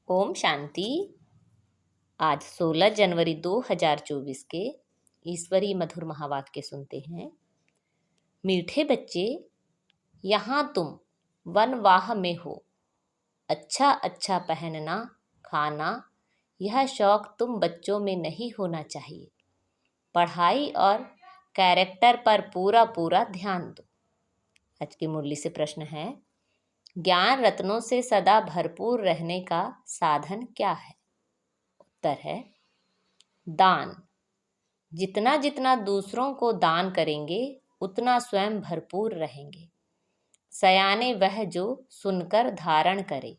ओम शांति। आज 16 जनवरी 2024 के ईश्वरीय मधुर महावाक्य सुनते हैं। मीठे बच्चे, यहाँ तुम वनवाह में हो। अच्छा अच्छा पहनना, खाना, यह शौक तुम बच्चों में नहीं होना चाहिए। पढ़ाई और कैरेक्टर पर पूरा पूरा ध्यान दो। आज की मुरली से प्रश्न है, ज्ञान रत्नों से सदा भरपूर रहने का साधन क्या है? उत्तर है दान। जितना जितना दूसरों को दान करेंगे उतना स्वयं भरपूर रहेंगे। सयाने वह जो सुनकर धारण करे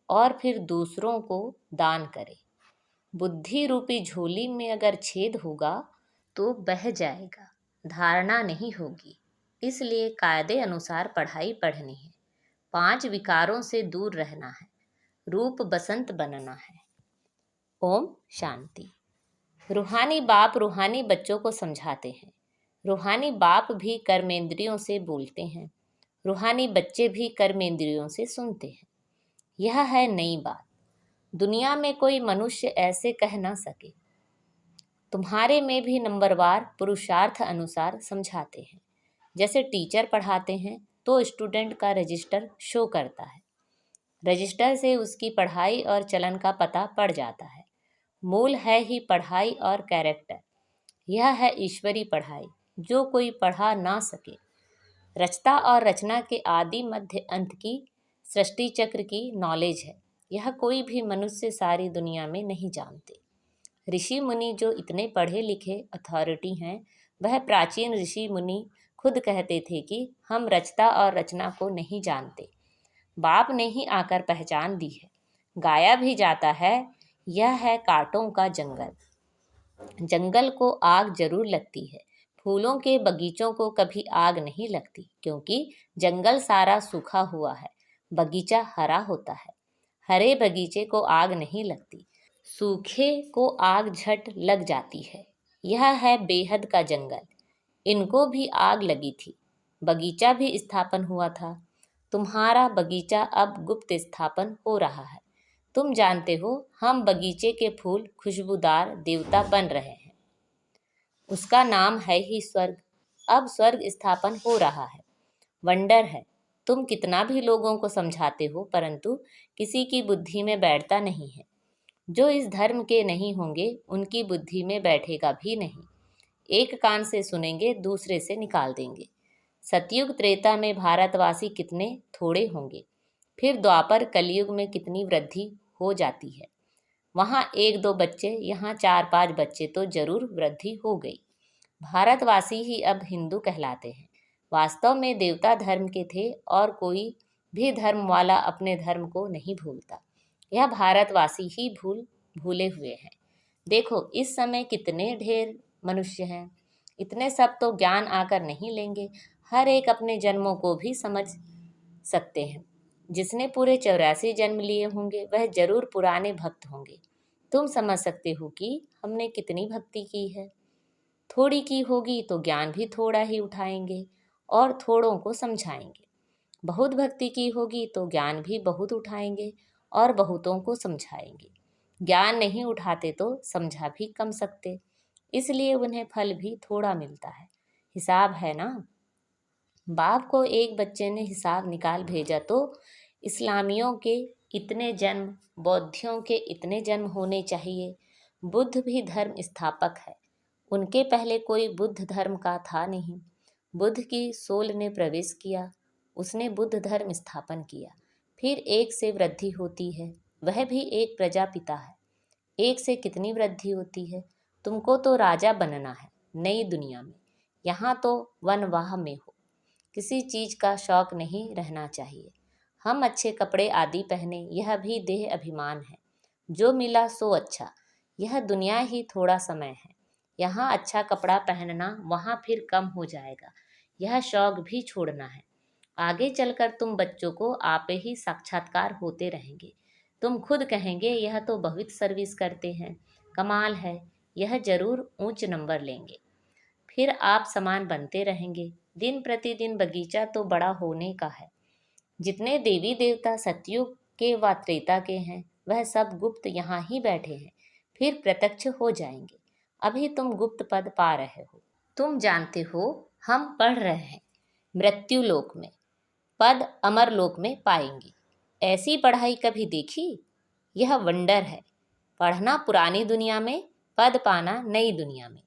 और फिर दूसरों को दान करे। बुद्धि रूपी झोली में अगर छेद होगा तो बह जाएगा, धारणा नहीं होगी। इसलिए कायदे अनुसार पढ़ाई पढ़नी है। 5 विकारों से दूर रहना है। रूप बसंत बनना है। ओम शांति। रूहानी बाप रूहानी बच्चों को समझाते हैं। रूहानी बाप भी कर्मेंद्रियों से बोलते हैं। रूहानी बच्चे भी कर्मेंद्रियों से सुनते हैं। यह है नई बात। दुनिया में कोई मनुष्य ऐसे कह ना सके। तुम्हारे में भी नंबरवार पुरुषार्थ अनुसार समझाते हैं। जैसे टीचर पढ़ाते हैं तो स्टूडेंट का रजिस्टर शो करता है। रजिस्टर से उसकी पढ़ाई और चलन का पता पड़ जाता है। मूल है ही पढ़ाई और कैरेक्टर। यह है ईश्वरी पढ़ाई जो कोई पढ़ा ना सके। रचता और रचना के आदि मध्य अंत की सृष्टि चक्र की नॉलेज है। यह कोई भी मनुष्य सारी दुनिया में नहीं जानते। ऋषि मुनि जो इतने पढ़े लिखे अथॉरिटी हैं, वह प्राचीन ऋषि मुनि खुद कहते थे कि हम रचता और रचना को नहीं जानते। बाप ने ही आकर पहचान दी है। गाया भी जाता है, यह है कांटों का जंगल। जंगल को आग जरूर लगती है। फूलों के बगीचों को कभी आग नहीं लगती, क्योंकि जंगल सारा सूखा हुआ है, बगीचा हरा होता है। हरे बगीचे को आग नहीं लगती, सूखे को आग झट लग जाती है। यह है बेहद का जंगल। इनको भी आग लगी थी, बगीचा भी स्थापन हुआ था। तुम्हारा बगीचा अब गुप्त स्थापन हो रहा है। तुम जानते हो, हम बगीचे के फूल खुशबूदार देवता बन रहे हैं। उसका नाम है ही स्वर्ग। अब स्वर्ग स्थापन हो रहा है। वंडर है। तुम कितना भी लोगों को समझाते हो, परंतु किसी की बुद्धि में बैठता नहीं है। जो इस धर्म के नहीं होंगे उनकी बुद्धि में बैठेगा भी नहीं। एक कान से सुनेंगे, दूसरे से निकाल देंगे। सतयुग त्रेता में भारतवासी कितने थोड़े होंगे, फिर द्वापर कलयुग में कितनी वृद्धि हो जाती है। वहाँ 1-2 बच्चे, यहाँ 4-5 बच्चे, तो जरूर वृद्धि हो गई। भारतवासी ही अब हिंदू कहलाते हैं। वास्तव में देवता धर्म के थे और कोई भी धर्म वाला अपने धर्म को नहीं भूलता। यह भारतवासी ही भूले हुए हैं। देखो इस समय कितने ढेर मनुष्य हैं। इतने सब तो ज्ञान आकर नहीं लेंगे। हर एक अपने जन्मों को भी समझ सकते हैं। जिसने पूरे 84 जन्म लिए होंगे वह जरूर पुराने भक्त होंगे। तुम समझ सकते हो कि हमने कितनी भक्ति की है। थोड़ी की होगी तो ज्ञान भी थोड़ा ही उठाएंगे और थोड़ों को समझाएंगे। बहुत भक्ति की होगी तो ज्ञान भी बहुत उठाएंगे और बहुतों को समझाएंगे। ज्ञान नहीं उठाते तो समझा भी कम सकते, इसलिए उन्हें फल भी थोड़ा मिलता है। हिसाब है ना। बाप को एक बच्चे ने हिसाब निकाल भेजा तो इस्लामियों के इतने जन्म, बौद्धियों के इतने जन्म होने चाहिए। बुद्ध भी धर्म स्थापक है। उनके पहले कोई बुद्ध धर्म का था नहीं। बुद्ध की सोल ने प्रवेश किया, उसने बुद्ध धर्म स्थापन किया। फिर एक से वृद्धि होती है, वह भी एक प्रजापिता है। एक से कितनी वृद्धि होती है। तुमको तो राजा बनना है नई दुनिया में। यहाँ तो वनवाह में हो। किसी चीज का शौक नहीं रहना चाहिए। हम अच्छे कपड़े आदि पहने, यह भी देह अभिमान है। जो मिला सो अच्छा। यह दुनिया ही थोड़ा समय है। यहाँ अच्छा कपड़ा पहनना, वहाँ फिर कम हो जाएगा। यह शौक भी छोड़ना है। आगे चलकर तुम बच्चों को आप ही साक्षात्कार होते रहेंगे। तुम खुद कहेंगे यह तो बहुत सर्विस करते हैं, कमाल है, यह जरूर ऊंच नंबर लेंगे। फिर आप समान बनते रहेंगे। दिन प्रतिदिन बगीचा तो बड़ा होने का है। जितने देवी देवता सतयुग के व त्रेता के हैं, वह सब गुप्त यहाँ ही बैठे हैं, फिर प्रत्यक्ष हो जाएंगे। अभी तुम गुप्त पद पा रहे हो। तुम जानते हो हम पढ़ रहे हैं मृत्यु लोक में, पद अमर लोक में पाएंगे। ऐसी पढ़ाई कभी देखी? यह वंडर है। पढ़ना पुरानी दुनिया में, पद पाना नई दुनिया में।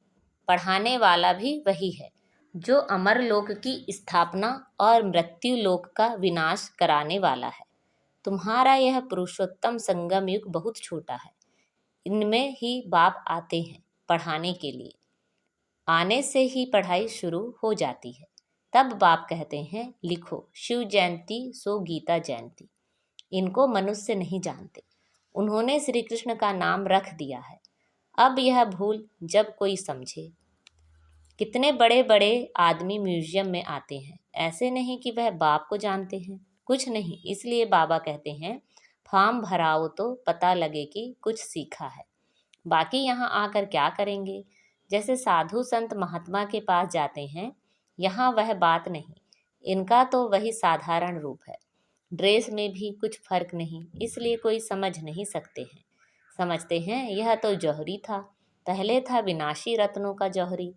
पढ़ाने वाला भी वही है जो अमर लोक की स्थापना और मृत्यु लोक का विनाश कराने वाला है। तुम्हारा यह पुरुषोत्तम संगम युग बहुत छोटा है। इनमें ही बाप आते हैं पढ़ाने के लिए। आने से ही पढ़ाई शुरू हो जाती है। तब बाप कहते हैं लिखो शिव जयंती सो गीता जयंती। इनको मनुष्य नहीं जानते, उन्होंने श्री कृष्ण का नाम रख दिया है। अब यह भूल जब कोई समझे। कितने बड़े बड़े आदमी म्यूजियम में आते हैं, ऐसे नहीं कि वह बाप को जानते हैं, कुछ नहीं। इसलिए बाबा कहते हैं फॉर्म भराओ तो पता लगे कि कुछ सीखा है। बाकी यहाँ आकर क्या करेंगे? जैसे साधु संत महात्मा के पास जाते हैं, यहाँ वह बात नहीं। इनका तो वही साधारण रूप है, ड्रेस में भी कुछ फर्क नहीं, इसलिए कोई समझ नहीं सकते हैं। समझते हैं यह तो जौहरी था, पहले था विनाशी रत्नों का जौहरी,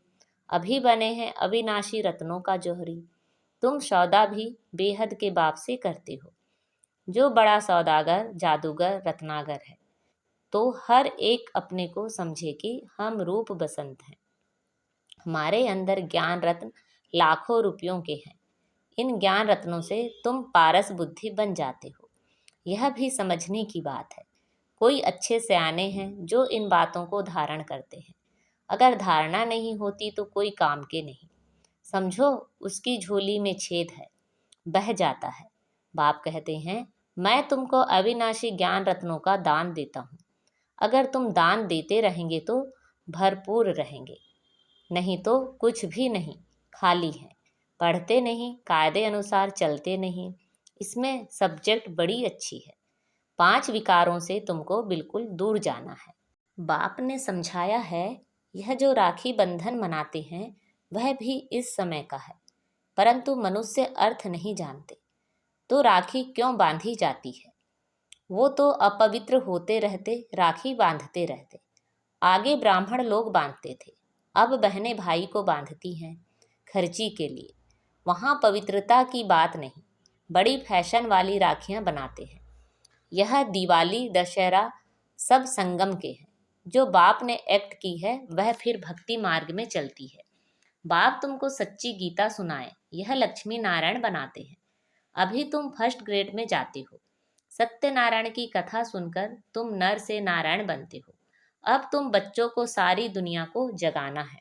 अभी बने हैं अविनाशी रत्नों का जौहरी। तुम सौदा भी बेहद के बाप से करते हो, जो बड़ा सौदागर जादूगर रत्नागर है। तो हर एक अपने को समझे कि हम रूप बसंत हैं। हमारे अंदर ज्ञान रत्न लाखों रुपयों के हैं। इन ज्ञान रत्नों से तुम पारस बुद्धि बन जाते हो। यह भी समझने की बात है। कोई अच्छे सयाने हैं जो इन बातों को धारण करते हैं। अगर धारणा नहीं होती तो कोई काम के नहीं। समझो उसकी झोली में छेद है, बह जाता है। बाप कहते हैं मैं तुमको अविनाशी ज्ञान रत्नों का दान देता हूँ। अगर तुम दान देते रहेंगे तो भरपूर रहेंगे, नहीं तो कुछ भी नहीं, खाली है। पढ़ते नहीं, कायदे अनुसार चलते नहीं। इसमें सब्जेक्ट बड़ी अच्छी है। 5 विकारों से तुमको बिल्कुल दूर जाना है। बाप ने समझाया है यह जो राखी बंधन मनाते हैं वह भी इस समय का है, परंतु मनुष्य अर्थ नहीं जानते। तो राखी क्यों बांधी जाती है? वो तो अपवित्र होते रहते राखी बांधते रहते। आगे ब्राह्मण लोग बांधते थे, अब बहनें भाई को बांधती हैं खर्ची के लिए। वहाँ पवित्रता की बात नहीं, बड़ी फैशन वाली राखियाँ बनाते हैं। यह दिवाली दशहरा सब संगम के हैं। जो बाप ने एक्ट की है वह फिर भक्ति मार्ग में चलती है। बाप तुमको सच्ची गीता सुनाए, यह लक्ष्मी नारायण बनाते हैं। अभी तुम फर्स्ट ग्रेड में जाते हो। सत्यनारायण की कथा सुनकर तुम नर से नारायण बनते हो। अब तुम बच्चों को सारी दुनिया को जगाना है।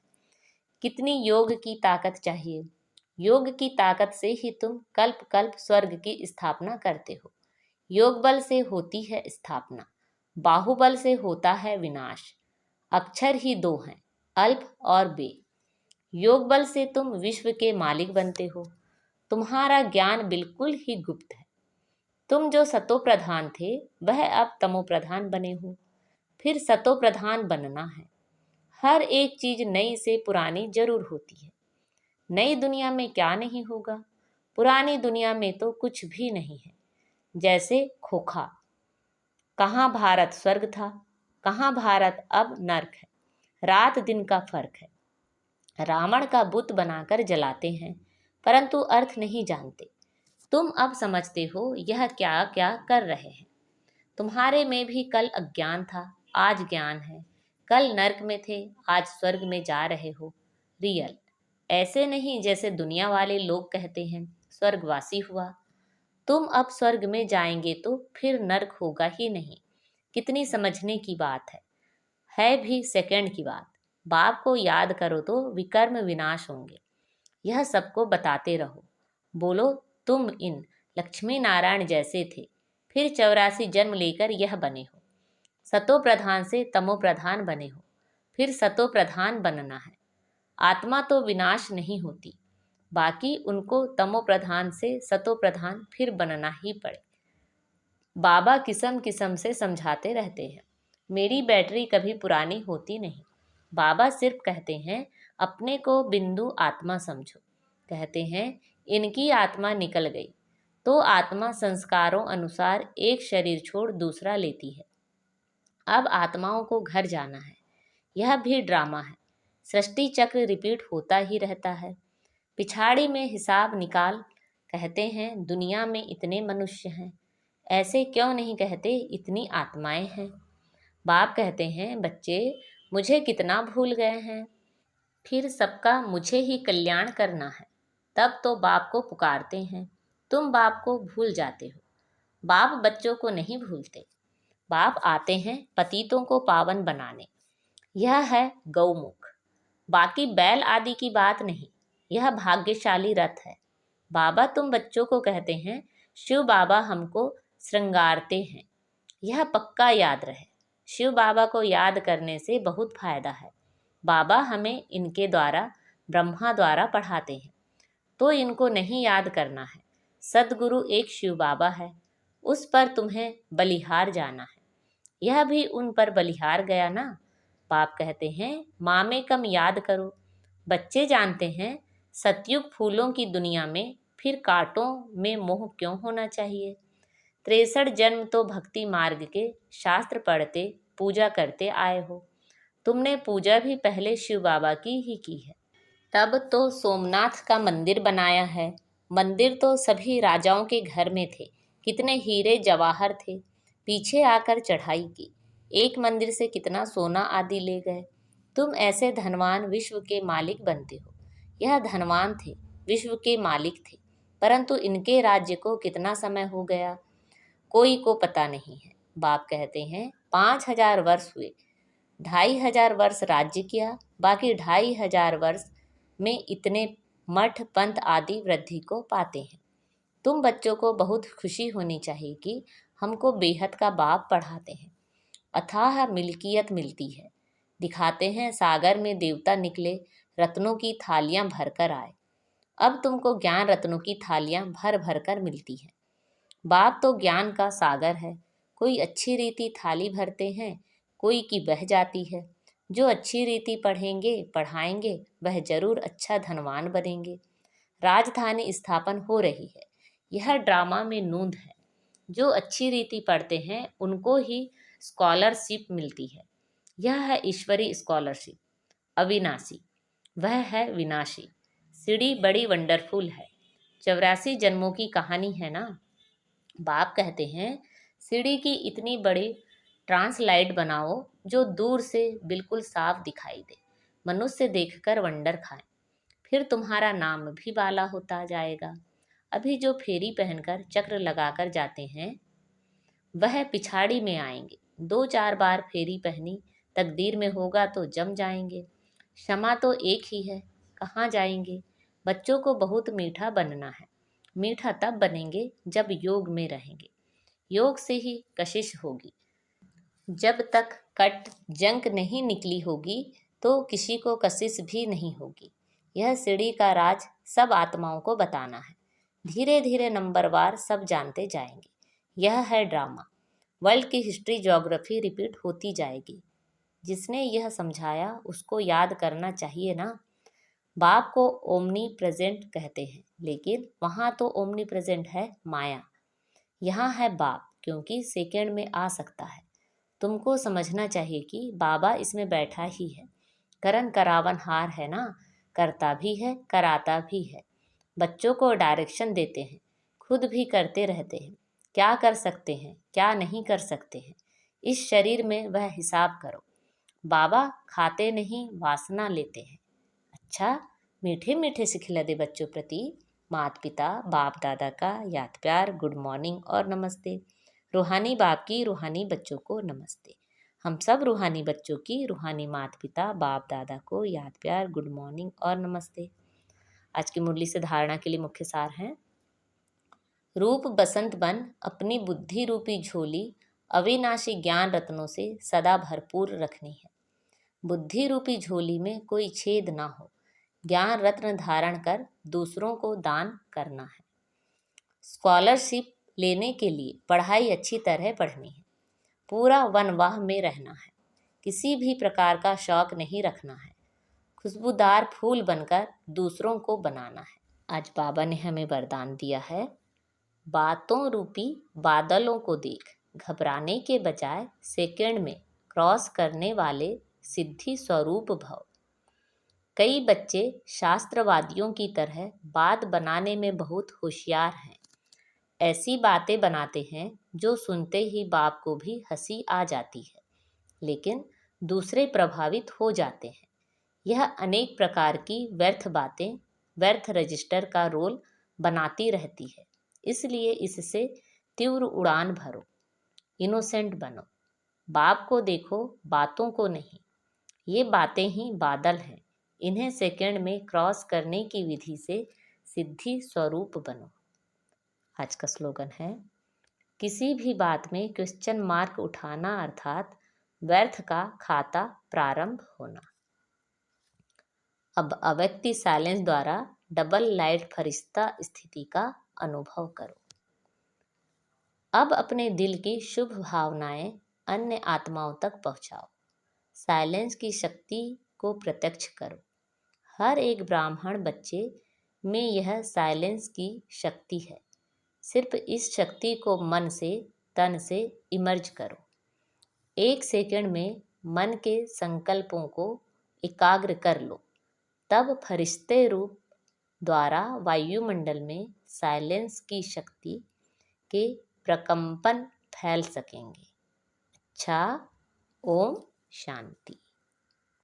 कितनी योग की ताकत चाहिए? योग की ताकत से ही तुम कल्प कल्प स्वर्ग की स्थापना करते हो। योग बल से होती है स्थापना, बाहुबल से होता है विनाश। अक्षर ही 2 हैं, अल्प और बे। योग बल से तुम विश्व के मालिक बनते हो। तुम्हारा ज्ञान बिल्कुल ही गुप्त है। तुम जो सतो प्रधान थे वह अब तमो प्रधान बने हो, फिर सतो प्रधान बनना है। हर एक चीज नई से पुरानी जरूर होती है। नई दुनिया में क्या नहीं होगा? पुरानी दुनिया में तो कुछ भी नहीं है। जैसे खोखा, कहाँ भारत स्वर्ग था, कहाँ भारत अब नर्क है। रात दिन का फर्क है। रावण का बुत बनाकर जलाते हैं, परंतु अर्थ नहीं जानते। तुम अब समझते हो यह क्या क्या कर रहे हैं। तुम्हारे में भी कल अज्ञान था, आज ज्ञान है। कल नर्क में थे, आज स्वर्ग में जा रहे हो। रियल, ऐसे नहीं जैसे दुनिया वाले लोग कहते हैं स्वर्गवासी हुआ। तुम अब स्वर्ग में जाएंगे तो फिर नर्क होगा ही नहीं। कितनी समझने की बात है भी सेकंड की बात। बाप को याद करो तो विकर्म विनाश होंगे। यह सबको बताते रहो। बोलो तुम इन लक्ष्मी नारायण जैसे थे, फिर 84 जन्म लेकर यह बने हो। सतो प्रधान से तमो प्रधान बने हो, फिर सतो प्रधान बनना है। आत्मा तो विनाश नहीं होती, बाकी उनको तमो प्रधान से सतो प्रधान फिर बनना ही पड़े। बाबा किस्म किस्म से समझाते रहते हैं। मेरी बैटरी कभी पुरानी होती नहीं। बाबा सिर्फ कहते हैं अपने को बिंदु आत्मा समझो। कहते हैं इनकी आत्मा निकल गई तो आत्मा संस्कारों अनुसार एक शरीर छोड़ दूसरा लेती है। अब आत्माओं को घर जाना है। यह भी ड्रामा है। सृष्टि चक्र रिपीट होता ही रहता है। पिछाड़ी में हिसाब निकाल। कहते हैं दुनिया में इतने मनुष्य हैं, ऐसे क्यों नहीं कहते इतनी आत्माएं हैं। बाप कहते हैं बच्चे मुझे कितना भूल गए हैं, फिर सबका मुझे ही कल्याण करना है। तब तो बाप को पुकारते हैं, तुम बाप को भूल जाते हो। बाप बच्चों को नहीं भूलते। बाप आते हैं पतितों को पावन बनाने। यह है गौमुख, बाकी बैल आदि की बात नहीं। यह भाग्यशाली रथ है। बाबा तुम बच्चों को कहते हैं शिव बाबा हमको श्रृंगारते हैं। यह पक्का याद रहे। शिव बाबा को याद करने से बहुत फायदा है। बाबा हमें इनके द्वारा ब्रह्मा द्वारा पढ़ाते हैं, तो इनको नहीं याद करना है। सदगुरु एक शिव बाबा है, उस पर तुम्हें बलिहार जाना है। यह भी उन पर बलिहार गया ना। बाप कहते हैं माँ में कम याद करो। बच्चे जानते हैं सतयुग फूलों की दुनिया में फिर कांटों में मोह क्यों होना चाहिए। 63 जन्म तो भक्ति मार्ग के शास्त्र पढ़ते पूजा करते आए हो। तुमने पूजा भी पहले शिव बाबा की ही की है। तब तो सोमनाथ का मंदिर बनाया है। मंदिर तो सभी राजाओं के घर में थे। कितने हीरे जवाहर थे। पीछे आकर चढ़ाई की। एक मंदिर से कितना सोना आदि ले गए। तुम ऐसे धनवान विश्व के मालिक बनते हो। यह धनवान थे, विश्व के मालिक थे, परंतु इनके राज्य को कितना समय हो गया कोई को पता नहीं है। बाप कहते हैं 5000 वर्ष हुए। 2500 वर्ष राज्य किया, बाकी 2500 वर्ष में इतने मठ पंथ आदि वृद्धि को पाते हैं। तुम बच्चों को बहुत खुशी होनी चाहिए कि हमको बेहद का बाप पढ़ाते हैं। अथाह मिल्कियत मिलती है। दिखाते हैं सागर में देवता निकले, रत्नों की थालियां भरकर आए। अब तुमको ज्ञान रत्नों की थालियां भर भर कर मिलती हैं। बाप तो ज्ञान का सागर है। कोई अच्छी रीति थाली भरते हैं, कोई की बह जाती है। जो अच्छी रीति पढ़ेंगे पढ़ाएंगे वह जरूर अच्छा धनवान बनेंगे। राजधानी स्थापन हो रही है। यह ड्रामा में नूंद है। जो अच्छी रीति पढ़ते हैं उनको ही स्कॉलरशिप मिलती है। यह है ईश्वरी स्कॉलरशिप, अविनाशी। वह है विनाशी। सीढ़ी बड़ी वंडरफुल है। 84 जन्मों की कहानी है ना। बाप कहते हैं सीढ़ी की इतनी बड़ी ट्रांसलाइट बनाओ जो दूर से बिल्कुल साफ दिखाई दे, मनुष्य देखकर वंडर खाए। फिर तुम्हारा नाम भी बाला होता जाएगा। अभी जो फेरी पहनकर चक्र लगाकर जाते हैं वह पिछाड़ी में आएंगे। 2-4 बार फेरी पहनी, तकदीर में होगा तो जम जाएंगे। क्षमा तो एक ही है, कहाँ जाएंगे। बच्चों को बहुत मीठा बनना है। मीठा तब बनेंगे जब योग में रहेंगे। योग से ही कशिश होगी। जब तक कट जंक नहीं निकली होगी तो किसी को कशिश भी नहीं होगी। यह सीढ़ी का राज सब आत्माओं को बताना है। धीरे धीरे नंबरवार सब जानते जाएंगे। यह है ड्रामा। वर्ल्ड की हिस्ट्री ज्योग्राफी रिपीट होती जाएगी। जिसने यह समझाया उसको याद करना चाहिए ना। बाप को ओमनी प्रेजेंट कहते हैं, लेकिन वहाँ तो ओमनी प्रेजेंट है माया। यहाँ है बाप, क्योंकि सेकंड में आ सकता है। तुमको समझना चाहिए कि बाबा इसमें बैठा ही है। करन करावन हार है ना, करता भी है कराता भी है। बच्चों को डायरेक्शन देते हैं, खुद भी करते रहते हैं। क्या कर सकते हैं क्या नहीं कर सकते हैं, इस शरीर में वह हिसाब करो। बाबा खाते नहीं वासना लेते हैं। अच्छा, मीठे मीठे से खिला दे बच्चों प्रति माता पिता बाप दादा का याद प्यार, गुड मॉर्निंग और नमस्ते। रूहानी बाप की रूहानी बच्चों को नमस्ते। हम सब रूहानी बच्चों की रूहानी माता पिता बाप दादा को याद प्यार, गुड मॉर्निंग और नमस्ते। आज की मुरली से धारणा के लिए मुख्य सार हैं। रूप बसंत बन अपनी बुद्धि रूपी झोली अविनाशी ज्ञान रत्नों से सदा भरपूर रखनी है। बुद्धि रूपी झोली में कोई छेद ना हो। ज्ञान रत्न धारण कर दूसरों को दान करना है। स्कॉलरशिप लेने के लिए पढ़ाई अच्छी तरह पढ़नी है। पूरा वनवाह में रहना है। किसी भी प्रकार का शौक नहीं रखना है। खुशबूदार फूल बनकर दूसरों को बनाना है। आज बाबा ने हमें वरदान दिया है, बातों रूपी बादलों को देख, घबराने के बजाय सेकंड में क्रॉस करने वाले सिद्धि स्वरूप भव। कई बच्चे शास्त्रवादियों की तरह बात बनाने में बहुत होशियार हैं। ऐसी बातें बनाते हैं जो सुनते ही बाप को भी हंसी आ जाती है, लेकिन दूसरे प्रभावित हो जाते हैं। यह अनेक प्रकार की व्यर्थ बातें व्यर्थ रजिस्टर का रोल बनाती रहती है। इसलिए इससे तीव्र उड़ान भरो, इनोसेंट बनो। बाप को देखो, बातों को नहीं। ये बातें ही बादल हैं, इन्हें सेकंड में क्रॉस करने की विधि से सिद्धि स्वरूप बनो। आज का स्लोगन है, किसी भी बात में क्वेश्चन मार्क उठाना अर्थात व्यर्थ का खाता प्रारंभ होना। अब अव्यक्ति साइलेंस द्वारा डबल लाइट फरिश्ता स्थिति का अनुभव करो। अब अपने दिल की शुभ भावनाएं अन्य आत्माओं तक पहुंचाओ। साइलेंस की शक्ति को प्रत्यक्ष करो। हर एक ब्राह्मण बच्चे में यह साइलेंस की शक्ति है। सिर्फ इस शक्ति को मन से तन से इमर्ज करो। एक सेकंड में मन के संकल्पों को एकाग्र कर लो, तब फरिश्ते रूप द्वारा वायुमंडल में साइलेंस की शक्ति के प्रकंपन फैल सकेंगे। अच्छा, ओम शांति।